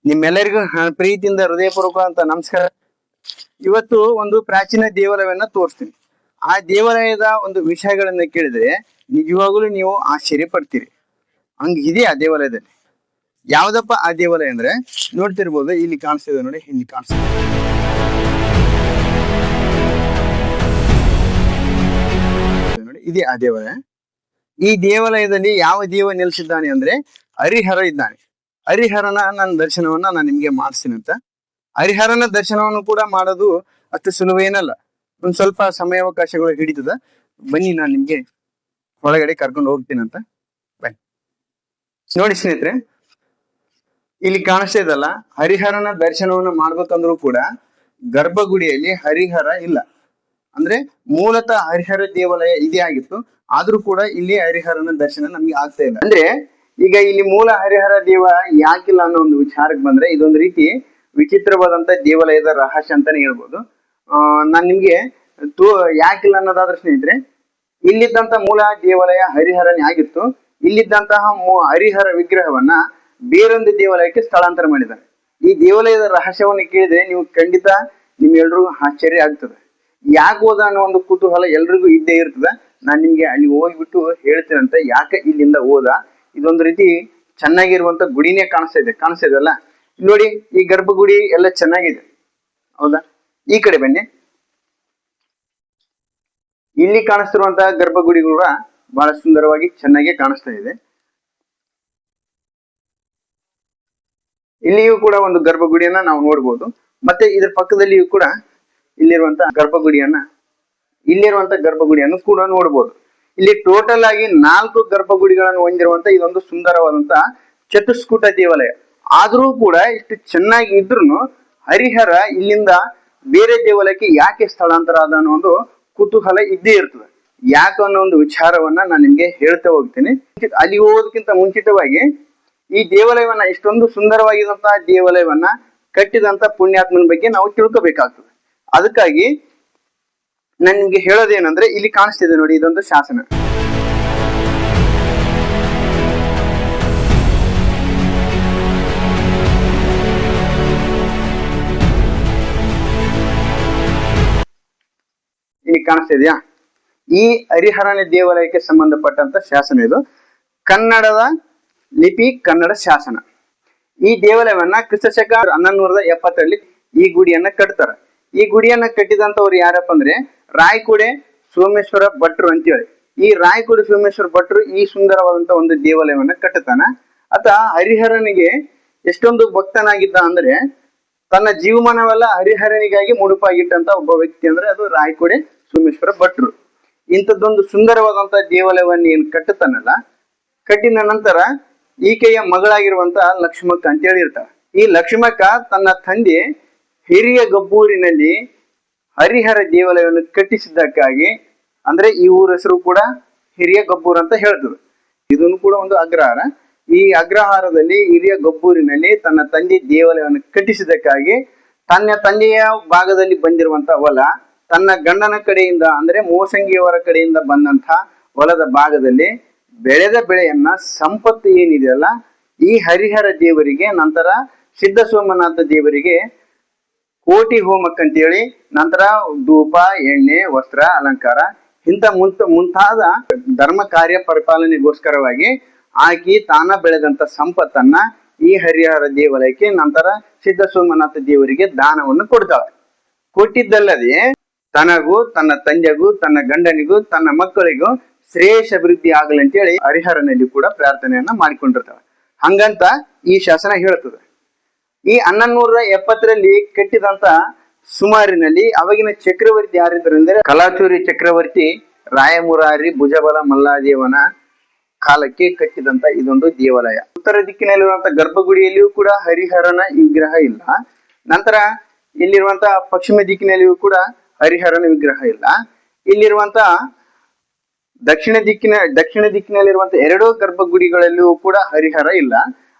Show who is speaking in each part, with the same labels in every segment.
Speaker 1: ನಿಮ್ಮೆಲ್ಲರಿಗೂ ಪ್ರೀತಿಯಿಂದ ಹೃದಯಪೂರ್ವಕ ಅಂತ ನಮಸ್ಕಾರ. ಇವತ್ತು ಒಂದು ಪ್ರಾಚೀನ ದೇವಾಲಯವನ್ನ ತೋರಿಸ್ತೀನಿ. ಆ ದೇವಾಲಯದ ಒಂದು ವಿಷಯಗಳನ್ನ ಕೇಳಿದ್ರೆ ನಿಜವಾಗ್ಲೂ ನೀವು ಆಶ್ಚರ್ಯ ಪಡ್ತೀರಿ. ಹಂಗಿದೆ ಆ ದೇವಾಲಯದಲ್ಲಿ. ಯಾವ್ದಪ್ಪ ಆ ದೇವಾಲಯ ಅಂದ್ರೆ ನೋಡ್ತಿರ್ಬೋದು, ಇಲ್ಲಿ ಕಾಣಿಸ್ತಿದೆ ನೋಡಿ, ಇಲ್ಲಿ ಕಾಣಿಸ್ತಿದೆ ನೋಡಿ, ಇದೇ ಆ ದೇವಾಲಯ. ಈ ದೇವಾಲಯದಲ್ಲಿ ಯಾವ ದೇವ ನೆಲೆಸಿದ್ದಾನೆ ಅಂದ್ರೆ ಹರಿಹರ ಇದ್ದಾನೆ. ಹರಿಹರನ ನನ್ನ ದರ್ಶನವನ್ನ ನಾನು ನಿಮ್ಗೆ ಮಾಡಿಸ್ತೀನಿ ಅಂತ. ಹರಿಹರನ ದರ್ಶನವನ್ನು ಕೂಡ ಮಾಡೋದು ಅಷ್ಟು ಸುಲಭ ಏನಲ್ಲ, ಒಂದ್ ಸ್ವಲ್ಪ ಸಮಯಾವಕಾಶಗಳು ಹಿಡಿತದ. ಬನ್ನಿ, ನಾನು ನಿಮ್ಗೆ ಒಳಗಡೆ ಕರ್ಕೊಂಡು ಹೋಗ್ತೀನಿ ಅಂತ. ಬನ್ನಿ ನೋಡಿ ಸ್ನೇಹಿತರೆ, ಇಲ್ಲಿ ಕಾಣಿಸ್ತಾ ಇದಲ್ಲ, ಹರಿಹರನ ದರ್ಶನವನ್ನ ಮಾಡ್ಬೇಕಂದ್ರೂ ಕೂಡ ಗರ್ಭಗುಡಿಯಲ್ಲಿ ಹರಿಹರ ಇಲ್ಲ. ಅಂದ್ರೆ ಮೂಲತಃ ಹರಿಹರ ದೇವಾಲಯ ಇದೇ ಆಗಿತ್ತು, ಆದ್ರೂ ಕೂಡ ಇಲ್ಲಿ ಹರಿಹರನ ದರ್ಶನ ನಮ್ಗೆ ಆಗ್ತಾ ಇಲ್ಲ. ಅಂದ್ರೆ ಈಗ ಇಲ್ಲಿ ಮೂಲ ಹರಿಹರ ದೇವ ಯಾಕಿಲ್ಲ ಅನ್ನೋ ಒಂದು ವಿಚಾರಕ್ಕೆ ಬಂದ್ರೆ ಇದೊಂದು ರೀತಿ ವಿಚಿತ್ರವಾದಂತ ದೇವಾಲಯದ ರಹಸ್ಯ ಅಂತಾನೆ ಹೇಳ್ಬೋದು. ನಾನ್ ನಿಮ್ಗೆ ಯಾಕಿಲ್ಲ ಅನ್ನೋದಾದ್ರೆ ಸ್ನೇಹಿತರೆ, ಇಲ್ಲಿದ್ದಂತ ಮೂಲ ದೇವಾಲಯ ಹರಿಹರನೇ ಆಗಿತ್ತು. ಇಲ್ಲಿದ್ದಂತಹ ಹರಿಹರ ವಿಗ್ರಹವನ್ನ ಬೇರೊಂದು ದೇವಾಲಯಕ್ಕೆ ಸ್ಥಳಾಂತರ ಮಾಡಿದ್ದಾರೆ. ಈ ದೇವಾಲಯದ ರಹಸ್ಯವನ್ನು ಕೇಳಿದ್ರೆ ನೀವು ಖಂಡಿತ ನಿಮ್ಗೆಲ್ರಿಗೂ ಆಶ್ಚರ್ಯ ಆಗ್ತದೆ. ಯಾಕೆ ಹೋದ ಅನ್ನೋ ಒಂದು ಕುತೂಹಲ ಎಲ್ರಿಗೂ ಇದ್ದೇ ಇರ್ತದೆ. ನಾನ್ ನಿಮ್ಗೆ ಅಲ್ಲಿ ಹೋಗ್ಬಿಟ್ಟು ಹೇಳ್ತೇನಂತ ಯಾಕೆ ಇಲ್ಲಿಂದ ಹೋದ. ಇದೊಂದು ರೀತಿ ಚೆನ್ನಾಗಿರುವಂತ ಗುಡಿನೇ ಕಾಣಿಸ್ತಾ ಇದೆ ಅಲ್ಲ. ನೋಡಿ, ಈ ಗರ್ಭಗುಡಿ ಎಲ್ಲ ಚೆನ್ನಾಗಿದೆ, ಹೌದಾ? ಈ ಕಡೆ ಬನ್ನಿ, ಇಲ್ಲಿ ಕಾಣಿಸ್ತಿರುವಂತಹ ಗರ್ಭಗುಡಿ ಕೂಡ ಬಹಳ ಸುಂದರವಾಗಿ ಚೆನ್ನಾಗಿ ಕಾಣಿಸ್ತಾ ಇದೆ. ಇಲ್ಲಿಯೂ ಕೂಡ ಒಂದು ಗರ್ಭಗುಡಿಯನ್ನ ನಾವು ನೋಡ್ಬೋದು. ಮತ್ತೆ ಇದರ ಪಕ್ಕದಲ್ಲಿಯೂ ಕೂಡ ಇಲ್ಲಿರುವಂತಹ ಗರ್ಭಗುಡಿಯನ್ನು ಕೂಡ ನೋಡ್ಬೋದು. ಇಲ್ಲಿ ಟೋಟಲ್ ಆಗಿ 4 ಗರ್ಭಗುಡಿಗಳನ್ನು ಹೊಂದಿರುವಂತ ಇದೊಂದು ಸುಂದರವಾದಂತ ಚತುಷ್ಕೂಟ ದೇವಾಲಯ. ಆದ್ರೂ ಕೂಡ ಇಷ್ಟು ಚೆನ್ನಾಗಿ ಇದ್ರು ಹರಿಹರ ಇಲ್ಲಿಂದ ಬೇರೆ ದೇವಾಲಯಕ್ಕೆ ಯಾಕೆ ಸ್ಥಳಾಂತರ ಆದ ಅನ್ನೋ ಒಂದು ಕುತೂಹಲ ಇದ್ದೇ ಇರ್ತದೆ. ಯಾಕೆ ಅನ್ನೋ ಒಂದು ವಿಚಾರವನ್ನ ನಾನು ನಿಮ್ಗೆ ಹೇಳ್ತಾ ಹೋಗ್ತೀನಿ. ಅಲ್ಲಿ ಹೋಗೋದಕ್ಕಿಂತ ಮುಂಚಿತವಾಗಿ ಈ ದೇವಾಲಯವನ್ನ, ಇಷ್ಟೊಂದು ಸುಂದರವಾಗಿರುವಂತಹ ದೇವಾಲಯವನ್ನ ಕಟ್ಟಿದಂತ ಪುಣ್ಯಾತ್ಮನ ಬಗ್ಗೆ ನಾವು ತಿಳ್ಕೊಬೇಕಾಗ್ತದೆ. ಅದಕ್ಕಾಗಿ ನಾನು ನಿಮ್ಗೆ ಹೇಳೋದೇನಂದ್ರೆ, ಇಲ್ಲಿ ಕಾಣಿಸ್ತಿದೆ ನೋಡಿ, ಇದೊಂದು ಶಾಸನ. ಇಲ್ಲಿ ಕಾಣಿಸ್ತಿದ್ಯಾ? ಈ ಹರಿಹರನ ದೇವಾಲಯಕ್ಕೆ ಸಂಬಂಧಪಟ್ಟಂತ ಶಾಸನ ಇದು. ಕನ್ನಡದ ಲಿಪಿ, ಕನ್ನಡ ಶಾಸನ. ಈ ದೇವಾಲಯವನ್ನ ಕ್ರಿಸ್ತಶಕ 1170ರಲ್ಲಿ ಈ ಗುಡಿಯನ್ನ ಕಟ್ತಾರೆ. ಈ ಗುಡಿಯನ್ನ ಕಟ್ಟಿದಂತವ್ರು ಯಾರಪ್ಪ ಅಂದ್ರೆ ರಾಯಕೋಡೆ ಸೋಮೇಶ್ವರ ಭಟ್ರು ಅಂತೇಳಿ. ಈ ರಾಯಕೋಡೆ ಸೋಮೇಶ್ವರ ಭಟ್ರು ಈ ಸುಂದರವಾದಂತ ಒಂದು ದೇವಾಲಯವನ್ನ ಕಟ್ಟುತ್ತಾನ. ಆತ ಹರಿಹರನಿಗೆ ಎಷ್ಟೊಂದು ಭಕ್ತನಾಗಿದ್ದ ಅಂದ್ರೆ ತನ್ನ ಜೀವಮಾನವೆಲ್ಲ ಹರಿಹರನಿಗಾಗಿ ಮುಡುಪಾಗಿಟ್ಟಂತ ಒಬ್ಬ ವ್ಯಕ್ತಿ ಅಂದ್ರೆ ಅದು ರಾಯಕೋಡೆ ಸೋಮೇಶ್ವರ ಭಟ್ರು. ಇಂಥದ್ದೊಂದು ಸುಂದರವಾದಂತ ದೇವಾಲಯವನ್ನ ಏನ್ ಕಟ್ಟುತ್ತಾನಲ್ಲ, ಕಟ್ಟಿದ ನಂತರ ಈಕೆಯ ಮಗಳಾಗಿರುವಂತ ಲಕ್ಷ್ಮಕ್ಕ ಅಂತೇಳಿ ಇರ್ತಾಳ. ಈ ಲಕ್ಷ್ಮಕ್ಕ ತನ್ನ ತಂದೆ ಹಿರಿಯ ಗಬ್ಬೂರಿನಲ್ಲಿ ಹರಿಹರ ದೇವಾಲಯವನ್ನು ಕಟ್ಟಿಸಿದ್ದಕ್ಕಾಗಿ, ಅಂದ್ರೆ ಈ ಊರ ಹೆಸರು ಕೂಡ ಹಿರಿಯ ಗಬ್ಬೂರ್ ಅಂತ ಹೇಳ್ತದೆ. ಇದನ್ನು ಕೂಡ ಒಂದು ಅಗ್ರಹಾರ. ಈ ಅಗ್ರಹಾರದಲ್ಲಿ ಹಿರಿಯ ಗಬ್ಬೂರಿನಲ್ಲಿ ತನ್ನ ತಂದೆ ದೇವಾಲಯವನ್ನು ಕಟ್ಟಿಸಿದ್ದಕ್ಕಾಗಿ ತನ್ನ ತಂದೆಯ ಭಾಗದಲ್ಲಿ ಬಂದಿರುವಂತ ಹೊಲ ತನ್ನ ಗಂಡನ ಕಡೆಯಿಂದ, ಅಂದ್ರೆ ಮೋಸಂಗಿಯವರ ಕಡೆಯಿಂದ ಬಂದಂತ ಹೊಲದ ಭಾಗದಲ್ಲಿ ಬೆಳೆದ ಬೆಳೆಯನ್ನ, ಸಂಪತ್ತು ಏನಿದೆಯಲ್ಲ, ಈ ಹರಿಹರ ದೇವರಿಗೆ, ನಂತರ ಸಿದ್ಧ ಸೋಮನಾಥ ದೇವರಿಗೆ ಕೋಟಿ ಹೋಮಕ್ಕಂತೇಳಿ, ನಂತರ ಧೂಪ, ಎಣ್ಣೆ, ವಸ್ತ್ರ, ಅಲಂಕಾರ ಇಂಥ ಮುಂತಾದ ಧರ್ಮ ಕಾರ್ಯ ಪರಿಪಾಲನೆಗೋಸ್ಕರವಾಗಿ ಆಕಿ ತಾನ ಬೆಳೆದಂತ ಸಂಪತ್ತನ್ನ ಈ ಹರಿಹರ ದೇವಾಲಯಕ್ಕೆ, ನಂತರ ಸಿದ್ಧ ಸೋಮನಾಥ ದೇವರಿಗೆ ದಾನವನ್ನು ಕೊಡ್ತಾಳೆ. ಕೊಟ್ಟಿದ್ದಲ್ಲದೆ ತನಗೂ, ತನ್ನ ತಂದೆಗೂ, ತನ್ನ ಗಂಡನಿಗೂ, ತನ್ನ ಮಕ್ಕಳಿಗೂ ಶ್ರೇಯಸ್ ಅಭಿವೃದ್ಧಿ ಆಗಲಂತೇಳಿ ಹರಿಹರನಲ್ಲಿ ಕೂಡ ಪ್ರಾರ್ಥನೆಯನ್ನ ಮಾಡಿಕೊಂಡಿರ್ತಾಳೆ. ಹಂಗಂತ ಈ ಶಾಸನ ಹೇಳ್ತದೆ. ಈ 1170ರಲ್ಲಿ ಕಟ್ಟಿದಂತ ಸುಮಾರಿನಲ್ಲಿ ಅವಾಗಿನ ಚಕ್ರವರ್ತಿ ಯಾರಿದ್ರು ಅಂದ್ರೆ ಕಲಾಚೂರಿ ಚಕ್ರವರ್ತಿ ರಾಯಮುರಾರಿ ಭುಜಬಲ ಮಲ್ಲಾದೇವನ ಕಾಲಕ್ಕೆ ಕಟ್ಟಿದಂತ ಇದೊಂದು ದೇವಾಲಯ. ಉತ್ತರ ದಿಕ್ಕಿನಲ್ಲಿರುವಂತ ಗರ್ಭಗುಡಿಯಲ್ಲಿಯೂ ಕೂಡ ಹರಿಹರನ ವಿಗ್ರಹ ಇಲ್ಲ. ನಂತರ ಇಲ್ಲಿರುವಂತ ಪಶ್ಚಿಮ ದಿಕ್ಕಿನಲ್ಲಿಯೂ ಕೂಡ ಹರಿಹರನ ವಿಗ್ರಹ ಇಲ್ಲ. ಇಲ್ಲಿರುವಂತ ದಕ್ಷಿಣ ದಿಕ್ಕಿನಲ್ಲಿರುವಂತ 2 ಗರ್ಭಗುಡಿಗಳಲ್ಲಿಯೂ ಕೂಡ ಹರಿಹರ ಇಲ್ಲ.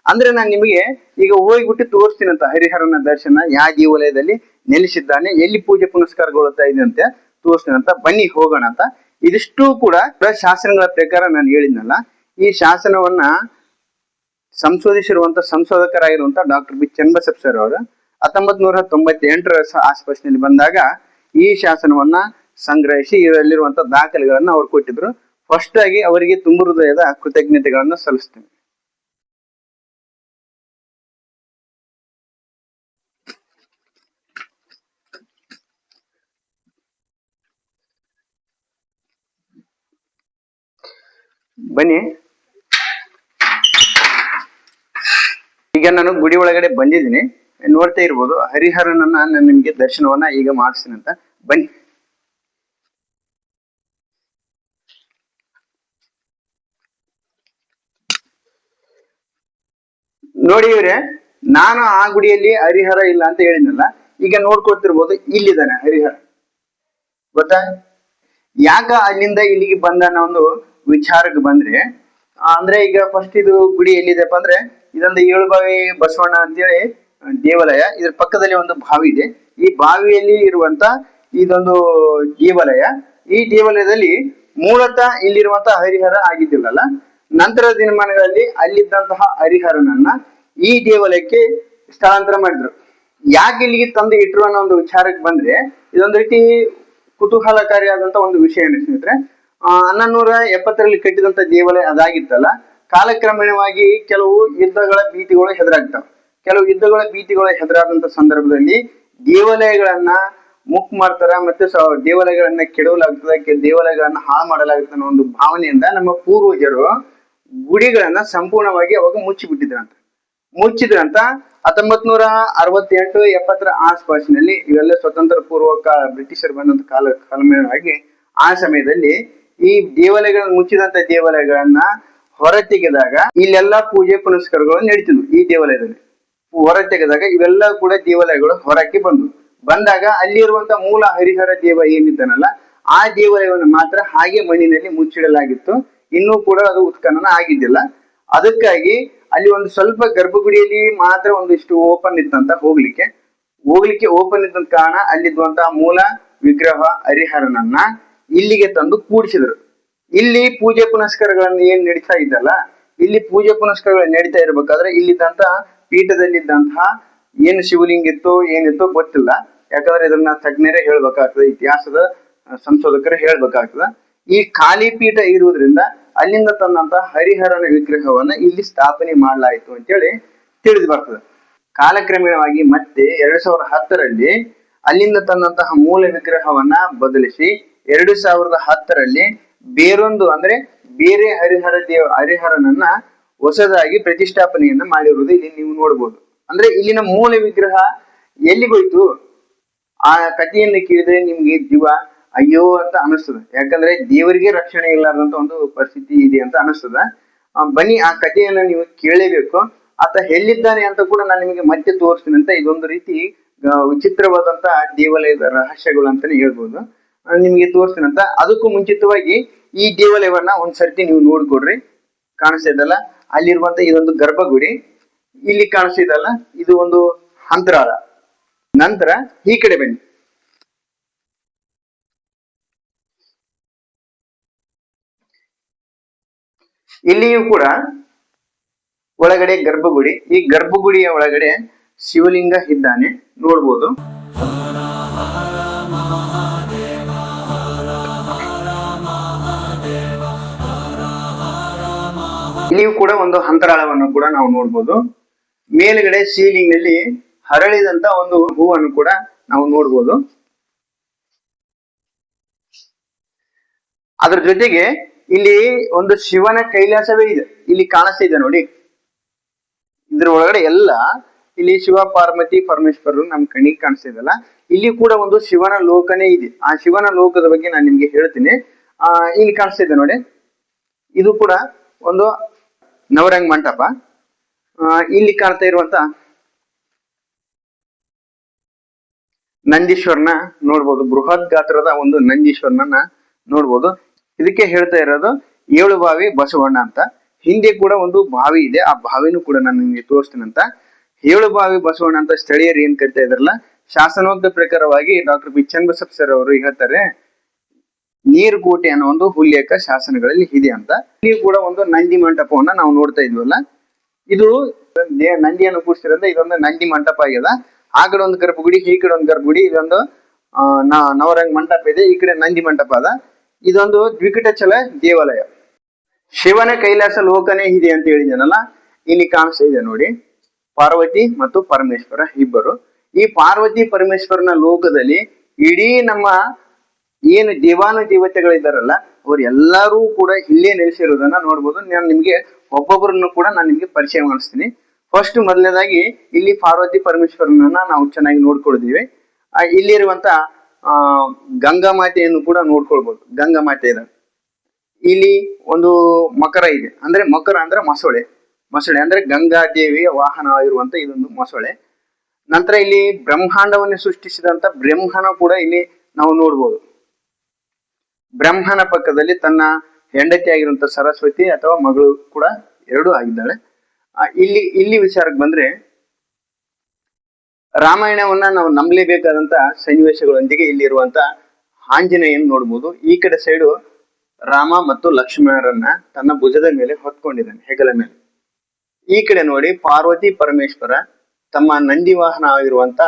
Speaker 1: ಅಂದ್ರೆ ನಾನು ನಿಮಗೆ ಈಗ ಹೋಗ್ಬಿಟ್ಟು ತೋರಿಸ್ತೀನಂತ ಹರಿಹರನ ದರ್ಶನ ಯಾವ ದೇವಾಲಯದಲ್ಲಿ ನೆಲೆಸಿದ್ದಾನೆ, ಎಲ್ಲಿ ಪೂಜೆ ಪುನಸ್ಕಾರಗೊಳ್ಳುತ್ತಾ ಇದೆ ಅಂತ ತೋರಿಸ್ತೀನಂತ. ಬನ್ನಿ ಹೋಗೋಣ ಅಂತ. ಇದಿಷ್ಟು ಕೂಡ ಶಾಸನಗಳ ಪ್ರಕಾರ ನಾನು ಹೇಳಿದ್ನಲ್ಲ, ಈ ಶಾಸನವನ್ನ ಸಂಶೋಧಿಸಿರುವಂತ ಸಂಶೋಧಕರಾಗಿರುವಂತ ಡಾಕ್ಟರ್ ಬಿ ಚನ್ನಬಸಪ್ಪ ಸರ್ ಅವರು 1998ರ ಆಸ್ಪಾಸಿನಲ್ಲಿ ಬಂದಾಗ ಈ ಶಾಸನವನ್ನ ಸಂಗ್ರಹಿಸಿ ಇದರಲ್ಲಿರುವಂತ ದಾಖಲೆಗಳನ್ನ ಅವ್ರು ಕೊಟ್ಟಿದ್ರು. ಫಸ್ಟ್ ಆಗಿ ಅವರಿಗೆ ತುಂಬು ಹೃದಯದ ಕೃತಜ್ಞತೆಗಳನ್ನ ಸಲ್ಲಿಸ್ತೀನಿ. ಬನ್ನಿ, ಈಗ ನಾನು ಗುಡಿ ಒಳಗಡೆ ಬಂದಿದ್ದೀನಿ, ನೋಡ್ತಾ ಇರ್ಬೋದು. ಹರಿಹರನನ್ನ ನಾನು ನಿಮ್ಗೆ ದರ್ಶನವನ್ನ ಈಗ ಮಾಡಿಸ್ತೀನಿ ಅಂತ. ಬನ್ನಿ. ನೋಡಿ ಇವ್ರೆ, ನಾನು ಆ ಗುಡಿಯಲ್ಲಿ ಹರಿಹರ ಇಲ್ಲ ಅಂತ ಹೇಳಿದ್ನಲ್ಲ, ಈಗ ನೋಡ್ಕೊತಿರ್ಬೋದು ಇಲ್ಲಿದ್ದಾನೆ ಹರಿಹರ. ಗೊತ್ತಾ? ಯಾಕ ಅಲ್ಲಿಂದ ಇಲ್ಲಿಗೆ ಬಂದ ಅನ್ನೋ ಒಂದು ವಿಚಾರಕ್ಕೆ ಬಂದ್ರೆ, ಅಂದ್ರೆ ಈಗ ಫಸ್ಟ್ ಇದು ಗುಡಿ ಎಲ್ಲಿದೆಪ್ಪ ಅಂದ್ರೆ, ಇದೊಂದು ಏಳುಬಾವಿ ಬಸವಣ್ಣ ಅಂತೇಳಿ ದೇವಾಲಯ. ಇದ್ರ ಪಕ್ಕದಲ್ಲಿ ಒಂದು ಬಾವಿ ಇದೆ. ಈ ಬಾವಿಯಲ್ಲಿ ಇರುವಂತ ಇದೊಂದು ದೇವಾಲಯ. ಈ ದೇವಾಲಯದಲ್ಲಿ ಮೂಲತಃ ಇಲ್ಲಿರುವಂತ ಹರಿಹರ ಆಗಿದ್ದಿಲ್ಲಲ್ಲ, ನಂತರ ದಿನಮಾನಗಳಲ್ಲಿ ಅಲ್ಲಿದ್ದಂತಹ ಹರಿಹರನನ್ನ ಈ ದೇವಾಲಯಕ್ಕೆ ಸ್ಥಳಾಂತರ ಮಾಡಿದ್ರು. ಯಾಕೆ ಇಲ್ಲಿಗೆ ತಂದು ಇಟ್ರು ಅನ್ನೋ ಒಂದು ವಿಚಾರಕ್ಕೆ ಬಂದ್ರೆ, ಇದೊಂದು ರೀತಿ ಕುತೂಹಲಕಾರಿಯಾದಂತ ಒಂದು ವಿಷಯ ಸ್ನೇಹಿತರೆ. 1170ರಲ್ಲಿ ಕಟ್ಟಿದಂತ ದೇವಾಲಯ ಅದಾಗಿತ್ತಲ್ಲ, ಕಾಲಕ್ರಮೇಣವಾಗಿ ಕೆಲವು ಯುದ್ಧಗಳ ಭೀತಿಗಳು ಹೆದರಾಗ್ತವೆ. ಕೆಲವು ಯುದ್ಧಗಳ ಭೀತಿಗಳು ಹೆದರಾದಂತ ಸಂದರ್ಭದಲ್ಲಿ ದೇವಾಲಯಗಳನ್ನ ಮುಕ್ ಮಾಡ್ತಾರ, ಮತ್ತೆ ದೇವಾಲಯಗಳನ್ನ ಕೆಡವಲಾಗ್ತದೆ, ದೇವಾಲಯಗಳನ್ನ ಹಾಳು ಮಾಡಲಾಗುತ್ತೆ ಅನ್ನೋ ಒಂದು ಭಾವನೆಯಿಂದ ನಮ್ಮ ಪೂರ್ವಜರು ಗುಡಿಗಳನ್ನ ಸಂಪೂರ್ಣವಾಗಿ ಅವಾಗ ಮುಚ್ಚಿದ್ರಂತ 1968-70ರ ಆಸ್ಪಾಸಿನಲ್ಲಿ, ಇವೆಲ್ಲ ಸ್ವತಂತ್ರ ಪೂರ್ವಕ ಬ್ರಿಟಿಷರು ಬಂದಂತ ಕಾಲಮೇಳವಾಗಿ ಆ ಸಮಯದಲ್ಲಿ ಈ ದೇವಾಲಯಗಳನ್ನ ಮುಚ್ಚಿದಂತ ದೇವಾಲಯಗಳನ್ನ ಹೊರ ತೆಗೆದಾಗ ಇಲ್ಲೆಲ್ಲಾ ಪೂಜೆ ಪುನಸ್ಕಾರಗಳು ನಡೀತಿದ್ವು. ಈ ದೇವಾಲಯದಲ್ಲಿ ಹೊರ ತೆಗೆದಾಗ ಇವೆಲ್ಲ ಕೂಡ ದೇವಾಲಯಗಳು ಹೊರಕ್ಕೆ ಬಂದಾಗ ಅಲ್ಲಿರುವಂತ ಮೂಲ ಹರಿಹರ ದೇವ ಏನಿದ್ದಾನಲ್ಲ, ಆ ದೇವಾಲಯವನ್ನು ಮಾತ್ರ ಹಾಗೆ ಮಣ್ಣಿನಲ್ಲಿ ಮುಚ್ಚಿಡಲಾಗಿತ್ತು. ಇನ್ನೂ ಕೂಡ ಅದು ಉತ್ಖನನ ಆಗಿದ್ದಿಲ್ಲ. ಅದಕ್ಕಾಗಿ ಅಲ್ಲಿ ಒಂದು ಸ್ವಲ್ಪ ಗರ್ಭಗುಡಿಯಲ್ಲಿ ಮಾತ್ರ ಒಂದಿಷ್ಟು ಓಪನ್ ಇತ್ತಂತ, ಹೋಗ್ಲಿಕ್ಕೆ ಓಪನ್ ಇದ್ದ ಕಾರಣ ಅಲ್ಲಿದ್ದಂತಹ ಮೂಲ ವಿಗ್ರಹ ಹರಿಹರನನ್ನ ಇಲ್ಲಿಗೆ ತಂದು ಕೂಡಿಸಿದ್ರು. ಇಲ್ಲಿ ಪೂಜೆ ಪುನಸ್ಕಾರಗಳನ್ನ ಏನ್ ನಡೀತಾ ಇದ್ದಲ್ಲ, ಇಲ್ಲಿ ಪೂಜೆ ಪುನಸ್ಕಾರಗಳು ನಡೀತಾ ಇರ್ಬೇಕಾದ್ರೆ ಇಲ್ಲಿದ್ದಂತಹ ಪೀಠದಲ್ಲಿದ್ದಂತಹ ಏನು ಶಿವಲಿಂಗ ಇತ್ತು ಏನಿತ್ತು ಗೊತ್ತಿಲ್ಲ. ಯಾಕಂದ್ರೆ ಇದನ್ನ ತಜ್ಞರೇ ಹೇಳ್ಬೇಕಾಗ್ತದೆ, ಇತಿಹಾಸದ ಸಂಶೋಧಕರು ಹೇಳ್ಬೇಕಾಗ್ತದೆ. ಈ ಖಾಲಿ ಪೀಠ ಇರುವುದರಿಂದ ಅಲ್ಲಿಂದ ತಂದಂತಹ ಹರಿಹರನ ವಿಗ್ರಹವನ್ನ ಇಲ್ಲಿ ಸ್ಥಾಪನೆ ಮಾಡಲಾಯಿತು ಅಂತೇಳಿ ತಿಳಿದು ಬರ್ತದೆ. ಕಾಲಕ್ರಮೇಣವಾಗಿ ಮತ್ತೆ 2010ರಲ್ಲಿ ಅಲ್ಲಿಂದ ತಂದಂತಹ ಮೂಲ ವಿಗ್ರಹವನ್ನ ಬದಲಿಸಿ 2010ರಲ್ಲಿ ಬೇರೊಂದು, ಅಂದ್ರೆ ಬೇರೆ ಹರಿಹರನನ್ನ ಹೊಸದಾಗಿ ಪ್ರತಿಷ್ಠಾಪನೆಯನ್ನ ಮಾಡಿರುವುದು ಇಲ್ಲಿ ನೀವು ನೋಡ್ಬೋದು. ಅಂದ್ರೆ ಇಲ್ಲಿನ ಮೂಲ ವಿಗ್ರಹ ಎಲ್ಲಿಗೋಯ್ತು? ಆ ಕಥೆಯನ್ನು ಕೇಳಿದ್ರೆ ನಿಮ್ಗೆ ಜೀವ ಅಯ್ಯೋ ಅಂತ ಅನಿಸ್ತದೆ. ಯಾಕಂದ್ರೆ ದೇವರಿಗೆ ರಕ್ಷಣೆ ಇಲ್ಲಾರ್ದಂತ ಒಂದು ಪರಿಸ್ಥಿತಿ ಇದೆ ಅಂತ ಅನಿಸ್ತದ. ಬನ್ನಿ, ಆ ಕಥೆಯನ್ನ ನೀವು ಕೇಳಲೇಬೇಕು. ಆತ ಎಲ್ಲಿದ್ದಾನೆ ಅಂತ ಕೂಡ ನಾನು ನಿಮಗೆ ಮತ್ತೆ ತೋರಿಸ್ತೀನಿ ಅಂತ. ಇದೊಂದು ರೀತಿ ವಿಚಿತ್ರವಾದಂತ ದೇವಾಲಯದ ರಹಸ್ಯಗಳು ಅಂತಾನೆ ಹೇಳ್ಬೋದು. ನಿಮ್ಗೆ ತೋರಿಸ್ತೀನಿ ಅಂತ. ಅದಕ್ಕೂ ಮುಂಚಿತವಾಗಿ ಈ ದೇವಾಲಯವನ್ನ ಒಂದ್ಸರ್ತಿ ನೀವು ನೋಡ್ಕೊಡ್ರಿ. ಕಾಣಿಸ್ತಿದಲ್ಲ, ಅಲ್ಲಿರುವಂತ ಇದೊಂದು ಗರ್ಭಗುಡಿ, ಇಲ್ಲಿ ಕಾಣಿಸ್ತಿದಲ್ಲ ಇದು ಒಂದು ಅಂತರಾಳ. ನಂತರ ಈ ಕಡೆ ಬನ್ನಿ, ಇಲ್ಲಿಯೂ ಕೂಡ ಒಳಗಡೆ ಗರ್ಭಗುಡಿ. ಈ ಗರ್ಭಗುಡಿಯ ಒಳಗಡೆ ಶಿವಲಿಂಗ ಇದ್ದಾನೆ, ನೋಡ್ಬೋದು. ಇಲ್ಲಿಯೂ ಕೂಡ ಒಂದು ಅಂತರಾಳವನ್ನು ಕೂಡ ನಾವು ನೋಡ್ಬೋದು. ಮೇಲ್ಗಡೆ ಸೀಲಿಂಗ್ ನಲ್ಲಿ ಹರಳಿದಂತ ಒಂದು ಹೂವನ್ನು ಕೂಡ ನಾವು ನೋಡ್ಬೋದು. ಅದ್ರ ಜೊತೆಗೆ ಇಲ್ಲಿ ಒಂದು ಶಿವನ ಕೈಲಾಸವೇ ಇದೆ, ಇಲ್ಲಿ ಕಾಣಿಸ್ತಾ ಇದೆ ನೋಡಿ. ಇದ್ರ ಒಳಗಡೆ ಎಲ್ಲ ಇಲ್ಲಿ ಶಿವ ಪಾರ್ವತಿ ಪರಮೇಶ್ವರರು ನಮ್ ಕಣ್ಣಿಗೆ ಕಾಣಿಸ್ತಾ ಇದಲ್ಲ. ಇಲ್ಲಿ ಕೂಡ ಒಂದು ಶಿವನ ಲೋಕನೇ ಇದೆ. ಆ ಶಿವನ ಲೋಕದ ಬಗ್ಗೆ ನಾನು ನಿಮ್ಗೆ ಹೇಳ್ತೀನಿ. ಇಲ್ಲಿ ಕಾಣಿಸ್ತಾ ಇದೆ ನೋಡಿ, ಇದು ಕೂಡ ಒಂದು ನವರಂಗ್ ಮಂಟಪ. ಇಲ್ಲಿ ಕಾಣ್ತಾ ಇರುವಂತ ನಂದೀಶ್ವರನ ನೋಡ್ಬೋದು, ಬೃಹತ್ ಗಾತ್ರದ ಒಂದು ನಂದೀಶ್ವರನನ್ನ ನೋಡ್ಬೋದು. ಇದಕ್ಕೆ ಹೇಳ್ತಾ ಇರೋದು ಏಳು ಬಾವಿ ಬಸವಣ್ಣ ಅಂತ. ಹಿಂದೆ ಕೂಡ ಒಂದು ಬಾವಿ ಇದೆ, ಆ ಬಾವಿನೂ ಕೂಡ ನಾನು ನಿಮ್ಗೆ ತೋರಿಸ್ತೀನಿ ಅಂತ. ಏಳು ಬಾವಿ ಬಸವಣ್ಣ ಅಂತ ಸ್ಥಳೀಯರು ಏನ್ ಕರಿತಾ ಇದ್ರಲ್ಲ, ಶಾಸನೋಕ್ತ ಪ್ರಕಾರವಾಗಿ ಡಾಕ್ಟರ್ ಬಿ ಚನ್ನಬಸಪ್ಪ ಸರ್ ಅವರು ಹೇಳ್ತಾರೆ, ನೀರುಕೋಟೆ ಅನ್ನೋ ಒಂದು ಉಲ್ಲೇಖ ಶಾಸನಗಳಲ್ಲಿ ಇದೆ ಅಂತ. ಇಲ್ಲಿ ಕೂಡ ಒಂದು ನಂದಿ ಮಂಟಪವನ್ನ ನಾವು ನೋಡ್ತಾ ಇದ್ವಲ್ಲ, ಇದು ನಂದಿಯನ್ನು ಕೂರಿಸಿರೋದ್ರಿಂದ ಇದೊಂದು ನಂದಿ ಮಂಟಪ ಆಗ್ಯದ. ಆ ಕಡೆ ಒಂದು ಗರ್ಭಗುಡಿ, ಈ ಕಡೆ ಒಂದು ಗರ್ಭಗುಡಿ. ಇದೊಂದು ನವರಂಗ್ ಮಂಟಪ ಇದೆ, ಈ ಕಡೆ ನಂದಿ ಮಂಟಪ ಅದ. ಇದೊಂದು ದ್ವಿಕಟಚಲ ದೇವಾಲಯ. ಶಿವನ ಕೈಲಾಸ ಲೋಕನೇ ಇದೆ ಅಂತ ಹೇಳಿದನಲ್ಲ, ಇಲ್ಲಿ ಕಾಣಿಸ್ತಾ ಇದೆ ನೋಡಿ, ಪಾರ್ವತಿ ಮತ್ತು ಪರಮೇಶ್ವರ ಇಬ್ಬರು. ಈ ಪಾರ್ವತಿ ಪರಮೇಶ್ವರನ ಲೋಕದಲ್ಲಿ ಇಡೀ ನಮ್ಮ ಏನು ದೇವಾನು ದೇವತೆಗಳಿದ್ದಾರಲ್ಲ ಅವ್ರು ಎಲ್ಲರೂ ಕೂಡ ಇಲ್ಲೇ ನೆಲೆಸಿರೋದನ್ನ ನೋಡ್ಬೋದು. ನಾನು ನಿಮ್ಗೆ ಒಬ್ಬೊಬ್ಬರನ್ನು ಕೂಡ ನಾನು ನಿಮ್ಗೆ ಪರಿಚಯ ಮಾಡಿಸ್ತೀನಿ. ಫಸ್ಟ್ ಮೊದಲನೇದಾಗಿ ಇಲ್ಲಿ ಪಾರ್ವತಿ ಪರಮೇಶ್ವರನನ್ನ ನಾವು ಚೆನ್ನಾಗಿ ನೋಡ್ಕೊಳ್ತೀವಿ. ಇಲ್ಲಿರುವಂತ ಗಂಗಾ ಮಾತೆಯನ್ನು ಕೂಡ ನೋಡ್ಕೊಳ್ಬಹುದು. ಗಂಗಾ ಮಾತೆ ಇದೆ. ಇಲ್ಲಿ ಒಂದು ಮಕರ ಇದೆ, ಅಂದ್ರೆ ಮಕರ ಅಂದ್ರೆ ಮೊಸಳೆ. ಮೊಸಳೆ ಅಂದ್ರೆ ಗಂಗಾ ದೇವಿಯ ವಾಹನ ಆಗಿರುವಂತ ಇದೊಂದು ಮೊಸಳೆ. ನಂತರ ಇಲ್ಲಿ ಬ್ರಹ್ಮಾಂಡವನ್ನು ಸೃಷ್ಟಿಸಿದಂತ ಬ್ರಹ್ಮನ ಕೂಡ ಇಲ್ಲಿ ನಾವು ನೋಡ್ಬೋದು. ಬ್ರಹ್ಮನ ಪಕ್ಕದಲ್ಲಿ ತನ್ನ ಹೆಂಡತಿ ಆಗಿರುವಂತ ಸರಸ್ವತಿ ಅಥವಾ ಮಗಳು ಕೂಡ ಎರಡು ಆಗಿದ್ದಾಳೆ. ಇಲ್ಲಿ ವಿಚಾರಕ್ಕೆ ಬಂದ್ರೆ ರಾಮಾಯಣವನ್ನ ನಾವು ನಂಬಲೇಬೇಕಾದಂತ ಸನ್ನಿವೇಶಗಳೊಂದಿಗೆ ಇಲ್ಲಿರುವಂತ ಆಂಜನೇಯನ್ ನೋಡ್ಬೋದು. ಈ ಕಡೆ ಸೈಡು ರಾಮ ಮತ್ತು ಲಕ್ಷ್ಮಣರನ್ನ ತನ್ನ ಭುಜದ ಮೇಲೆ ಹೊತ್ಕೊಂಡಿದ್ದಾನೆ, ಹೆಗಲ ಮೇಲೆ. ಈ ಕಡೆ ನೋಡಿ ಪಾರ್ವತಿ ಪರಮೇಶ್ವರ ತಮ್ಮ ನಂದಿ ವಾಹನ ಆಗಿರುವಂತ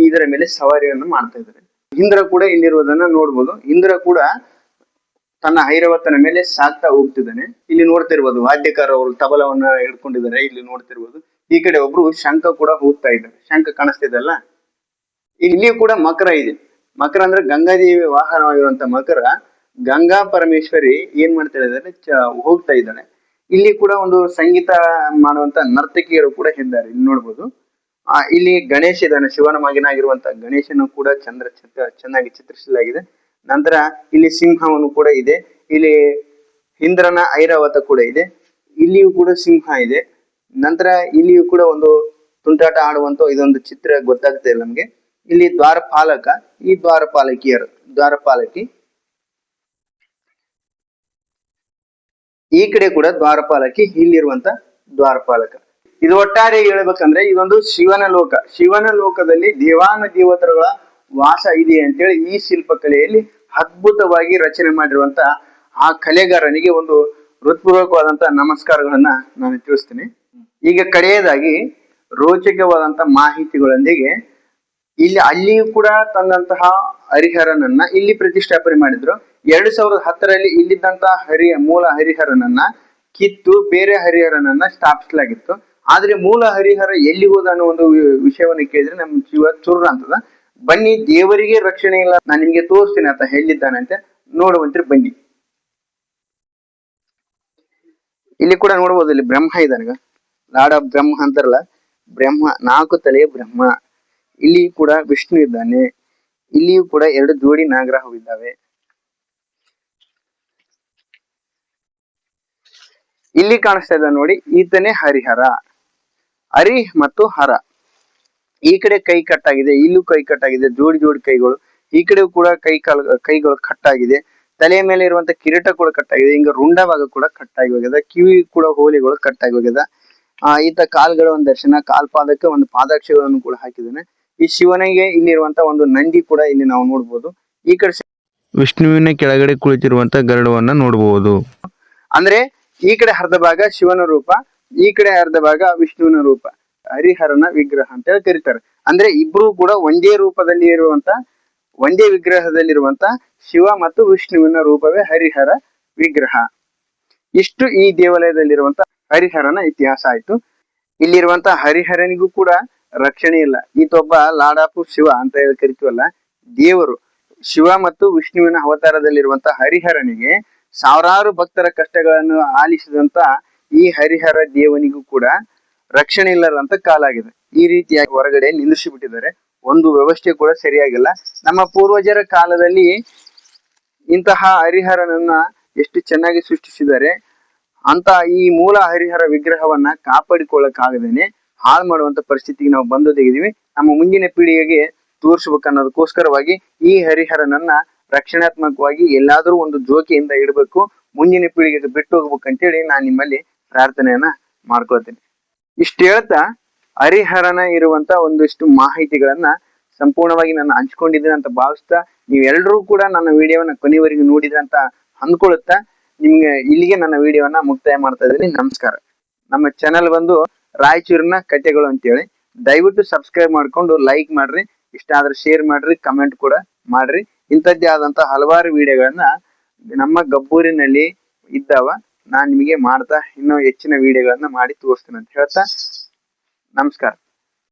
Speaker 1: ಇದರ ಮೇಲೆ ಸವಾರಿಯನ್ನು ಮಾಡ್ತಾ ಇದ್ದಾರೆ. ಇಂದ್ರ ಕೂಡ ಇಲ್ಲಿರುವುದನ್ನ ನೋಡ್ಬೋದು. ಇಂದ್ರ ಕೂಡ ತನ್ನ ಐರಾವತನ ಮೇಲೆ ಸಾಕ್ತಾ ಹೋಗ್ತಿದ್ದಾನೆ. ಇಲ್ಲಿ ನೋಡ್ತಿರ್ಬೋದು ವಾದ್ಯಕಾರ ಅವರು ತಬಲವನ್ನ ಹಿಡ್ಕೊಂಡಿದ್ದಾರೆ, ಇಲ್ಲಿ ನೋಡ್ತಿರ್ಬೋದು. ಈ ಕಡೆ ಒಬ್ರು ಶಂಖ ಕೂಡ ಹೋಗ್ತಾ ಇದ್ದಾರೆ, ಶಂಖ ಕಾಣಿಸ್ತಿದಲ್ಲ. ಇಲ್ಲಿ ಕೂಡ ಮಕರ ಇದೆ. ಮಕರ ಅಂದ್ರೆ ಗಂಗಾದೇವಿ ವಾಹನವಾಗಿರುವಂತ ಮಕರ. ಗಂಗಾ ಪರಮೇಶ್ವರಿ ಏನ್ ಮಾಡ್ತಾ ಇದ್ದಾರೆ, ಹೋಗ್ತಾ ಇದ್ದಾಳೆ. ಇಲ್ಲಿ ಕೂಡ ಒಂದು ಸಂಗೀತ ಮಾಡುವಂತ ನರ್ತಕಿಯರು ಕೂಡ ಇದ್ದಾರೆ, ಇಲ್ಲಿ ನೋಡ್ಬೋದು. ಇಲ್ಲಿ ಗಣೇಶ ಇದ್ದಾನೆ, ಶಿವನ ಮಗನಾಗಿರುವಂತ ಗಣೇಶನು ಕೂಡ ಚೆನ್ನಾಗಿ ಚಿತ್ರಿಸಲಾಗಿದೆ. ನಂತರ ಇಲ್ಲಿ ಸಿಂಹವನ್ನು ಕೂಡ ಇದೆ. ಇಲ್ಲಿ ಇಂದ್ರನ ಐರಾವತ ಕೂಡ ಇದೆ. ಇಲ್ಲಿಯೂ ಕೂಡ ಸಿಂಹ ಇದೆ. ನಂತರ ಇಲ್ಲಿಯೂ ಕೂಡ ಒಂದು ತುಂಟಾಟ ಆಡುವಂತ ಇದೊಂದು ಚಿತ್ರ ಗೊತ್ತಾಗ್ತಾ ಇಲ್ಲ ನಮ್ಗೆ. ಇಲ್ಲಿ ದ್ವಾರಪಾಲಕ, ಈ ದ್ವಾರಪಾಲಕಿ. ಈ ಕಡೆ ಕೂಡ ದ್ವಾರಪಾಲಕಿ, ಇಲ್ಲಿರುವಂತ ದ್ವಾರಪಾಲಕ. ಇದು ಒಟ್ಟಾರೆ ಹೇಳ್ಬೇಕಂದ್ರೆ ಇದೊಂದು ಶಿವನ ಲೋಕ. ಶಿವನ ಲೋಕದಲ್ಲಿ ದೇವಾನ ದೇವತೆಗಳ ವಾಸ ಇದೆ ಅಂತೇಳಿ ಈ ಶಿಲ್ಪಕಲೆಯಲ್ಲಿ ಅದ್ಭುತವಾಗಿ ರಚನೆ ಮಾಡಿರುವಂತ ಆ ಕಲೆಗಾರನಿಗೆ ಒಂದು ಹೃತ್ಪೂರ್ವಕವಾದಂತ ನಮಸ್ಕಾರಗಳನ್ನ ನಾನು ತಿಳಿಸ್ತೀನಿ. ಈಗ ಕಡೆಯದಾಗಿ ರೋಚಕವಾದಂತ ಮಾಹಿತಿಗಳೊಂದಿಗೆ ಅಲ್ಲಿಯೂ ಕೂಡ ತಂದಂತಹ ಹರಿಹರನನ್ನ ಇಲ್ಲಿ ಪ್ರತಿಷ್ಠಾಪನೆ ಮಾಡಿದ್ರು. 2010ರಲ್ಲಿ ಇಲ್ಲಿದ್ದಂತಹ ಮೂಲ ಹರಿಹರನನ್ನ ಕಿತ್ತು ಬೇರೆ ಹರಿಹರನನ್ನ ಸ್ಥಾಪಿಸಲಾಗಿತ್ತು. ಆದ್ರೆ ಮೂಲ ಹರಿಹರ ಎಲ್ಲಿ ಹೋದ ಅನ್ನೋ ಒಂದು ವಿಷಯವನ್ನು ಕೇಳಿದ್ರೆ ನಮ್ ಜೀವ ಚುರ್ರ ಅಂತದ. ಬನ್ನಿ, ದೇವರಿಗೆ ರಕ್ಷಣೆ ಇಲ್ಲ, ನಾನು ನಿಮ್ಗೆ ತೋರಿಸ್ತೀನಿ ಆತ ಎಲ್ಲಿದ್ದಾನಂತೆ, ನೋಡುವಂತ್ರಿ ಬನ್ನಿ. ಇಲ್ಲಿ ಕೂಡ ನೋಡ್ಬೋದು, ಇಲ್ಲಿ ಬ್ರಹ್ಮ ಇದ್ದಾನ, ಲಾಡ ಬ್ರಹ್ಮ ಅಂತಾರಲ್ಲ, ಬ್ರಹ್ಮ 4 ತಲೆಯ ಬ್ರಹ್ಮ. ಇಲ್ಲಿ ಕೂಡ ವಿಷ್ಣು ಇದ್ದಾನೆ. ಇಲ್ಲಿಯೂ ಕೂಡ 2 ಜೋಡಿ ನಾಗರಹವಿದ್ದಾವೆ. ಇಲ್ಲಿ ಕಾಣಿಸ್ತಾ ಇದ್ದ ನೋಡಿ, ಈತನೇ ಹರಿಹರ. ಹರಿ ಮತ್ತು ಹರ. ಈ ಕಡೆ ಕೈ ಕಟ್ಟಾಗಿದೆ, ಇಲ್ಲೂ ಕೈ ಕಟ್ಟಾಗಿದೆ, ಜೋಡಿ ಕೈಗಳು. ಈ ಕಡೆ ಕೂಡ ಕೈಗಳು ಕಟ್ಟಾಗಿದೆ. ತಲೆಯ ಮೇಲೆ ಇರುವಂತ ಕಿರೀಟ ಕೂಡ ಕಟ್ಟಾಗಿದೆ. ಹಿಂಗ ರುಂಡ ಭಾಗ ಕೂಡ ಕಟ್ಟಾಗಿ ಹೋಗ್ಯದ. ಕಿವಿ ಕೂಡ ಹೋಲಿಗಳು ಕಟ್ಟಾಗಿ ಹೋಗ್ಯದ. ಈತ ಕಾಲ್ಗಳ ಒಂದು ದರ್ಶನ, ಕಾಲ್ಪಾದಕ್ಕೆ ಒಂದು ಪಾದಾಕ್ಷಿಗಳನ್ನು ಕೂಡ ಹಾಕಿದ್ದಾನೆ. ಈ ಶಿವನಿಗೆ ಇಲ್ಲಿರುವಂತ ಒಂದು ನಂದಿ ಕೂಡ ಇಲ್ಲಿ ನಾವು ನೋಡ್ಬೋದು. ಈ ಕಡೆ
Speaker 2: ವಿಷ್ಣುವಿನ ಕೆಳಗಡೆ ಕುಳಿತಿರುವಂತ ಗರುಡವನ್ನ ನೋಡಬಹುದು.
Speaker 1: ಅಂದ್ರೆ ಈ ಕಡೆ ಅರ್ಧ ಭಾಗ ಶಿವನ ರೂಪ, ಈ ಕಡೆ ಅರ್ಧ ಭಾಗ ವಿಷ್ಣುವಿನ ರೂಪ, ಹರಿಹರನ ವಿಗ್ರಹ ಅಂತ ಹೇಳಿ ಕರೀತಾರೆ. ಅಂದ್ರೆ ಇಬ್ರು ಕೂಡ ಒಂದೇ ರೂಪದಲ್ಲಿ ಇರುವಂತ, ಒಂದೇ ವಿಗ್ರಹದಲ್ಲಿರುವಂತ ಶಿವ ಮತ್ತು ವಿಷ್ಣುವಿನ ರೂಪವೇ ಹರಿಹರ ವಿಗ್ರಹ. ಇಷ್ಟು ಈ ದೇವಾಲಯದಲ್ಲಿರುವಂತ ಹರಿಹರನ ಇತಿಹಾಸ ಆಯ್ತು. ಇಲ್ಲಿರುವಂತ ಹರಿಹರನಿಗೂ ಕೂಡ ರಕ್ಷಣೆ ಇಲ್ಲ. ಈತೊಬ್ಬ ಲಾಡಾಪು ಶಿವ ಅಂತ ಹೇಳಿ ಕರಿತೀವಲ್ಲ, ದೇವರು. ಶಿವ ಮತ್ತು ವಿಷ್ಣುವಿನ ಅವತಾರದಲ್ಲಿರುವಂತ ಹರಿಹರನಿಗೆ ಸಾವಿರಾರು ಭಕ್ತರ ಕಷ್ಟಗಳನ್ನು ಆಲಿಸಿದಂತ ಈ ಹರಿಹರ ದೇವನಿಗೂ ಕೂಡ ರಕ್ಷಣೆ ಇಲ್ಲದಂತ ಕಾಲ ಆಗಿದೆ. ಈ ರೀತಿಯಾಗಿ ಹೊರಗಡೆ ನಿಲ್ಲಿಸಿ ಬಿಟ್ಟಿದ್ದಾರೆ. ಒಂದು ವ್ಯವಸ್ಥೆ ಕೂಡ ಸರಿಯಾಗಿಲ್ಲ. ನಮ್ಮ ಪೂರ್ವಜರ ಕಾಲದಲ್ಲಿ ಇಂತಹ ಹರಿಹರನನ್ನ ಎಷ್ಟು ಚೆನ್ನಾಗಿ ಸೃಷ್ಟಿಸಿದ್ದಾರೆ ಅಂತ ಈ ಮೂಲ ಹರಿಹರ ವಿಗ್ರಹವನ್ನ ಕಾಪಾಡಿಕೊಳ್ಳಕ್ಕಾಗದೇನೆ ಹಾಳು ಮಾಡುವಂತ ಪರಿಸ್ಥಿತಿಗೆ ನಾವು ಬಂದೊದಗಿದೀವಿ. ನಮ್ಮ ಮುಂದಿನ ಪೀಳಿಗೆಗೆ ತೋರಿಸ್ಬೇಕನ್ನೋದಕ್ಕೋಸ್ಕರವಾಗಿ ಈ ಹರಿಹರನನ್ನ ರಕ್ಷಣಾತ್ಮಕವಾಗಿ ಎಲ್ಲಾದ್ರೂ ಒಂದು ಜೋಕಿಯಿಂದ ಇಡಬೇಕು, ಮುಂದಿನ ಪೀಳಿಗೆಗೆ ಬಿಟ್ಟು ಹೋಗ್ಬೇಕಂತೇಳಿ ನಾನು ನಿಮ್ಮಲ್ಲಿ ಪ್ರಾರ್ಥನೆಯನ್ನ ಮಾಡ್ಕೊಳ್ತೇನೆ. ಇಷ್ಟು ಹೇಳ್ತಾ ಹರಿಹರನ ಇರುವಂತ ಒಂದಿಷ್ಟು ಮಾಹಿತಿಗಳನ್ನ ಸಂಪೂರ್ಣವಾಗಿ ನಾನು ಹಂಚ್ಕೊಂಡಿದ್ದೀನಿ ಅಂತ ಭಾವಿಸ್ತಾ, ನೀವೆಲ್ಲರೂ ಕೂಡ ನನ್ನ ವಿಡಿಯೋವನ್ನ ಕೊನೆವರೆಗೂ ನೋಡಿದ್ರೆ ಅಂತ ಅಂದ್ಕೊಳುತ್ತಾ ನಿಮ್ಗೆ ಇಲ್ಲಿಗೆ ನನ್ನ ವಿಡಿಯೋವನ್ನ ಮುಕ್ತಾಯ ಮಾಡ್ತಾ ಇದ್ದೀನಿ. ನಮಸ್ಕಾರ. ನಮ್ಮ ಚಾನೆಲ್ ಬಂದು ರಾಯಚೂರಿನ ಕಥೆಗಳು ಅಂತೇಳಿ. ದಯವಿಟ್ಟು ಸಬ್ಸ್ಕ್ರೈಬ್ ಮಾಡ್ಕೊಂಡು ಲೈಕ್ ಮಾಡ್ರಿ, ಇಷ್ಟ ಆದ್ರೆ ಶೇರ್ ಮಾಡ್ರಿ, ಕಮೆಂಟ್ ಕೂಡ ಮಾಡ್ರಿ. ಇಂಥದ್ದೇ ಆದಂತ ಹಲವಾರು ವಿಡಿಯೋಗಳನ್ನ ನಮ್ಮ ಗಬ್ಬೂರಿನಲ್ಲಿ ಇದ್ದಾವ, ನಾನ್ ನಿಮಗೆ ಮಾಡ್ತಾ ಇನ್ನೂ ಹೆಚ್ಚಿನ ವಿಡಿಯೋಗಳನ್ನ ಮಾಡಿ ತೋರಿಸ್ತೀನಿ ಅಂತ ಹೇಳ್ತಾ ನಮಸ್ಕಾರ.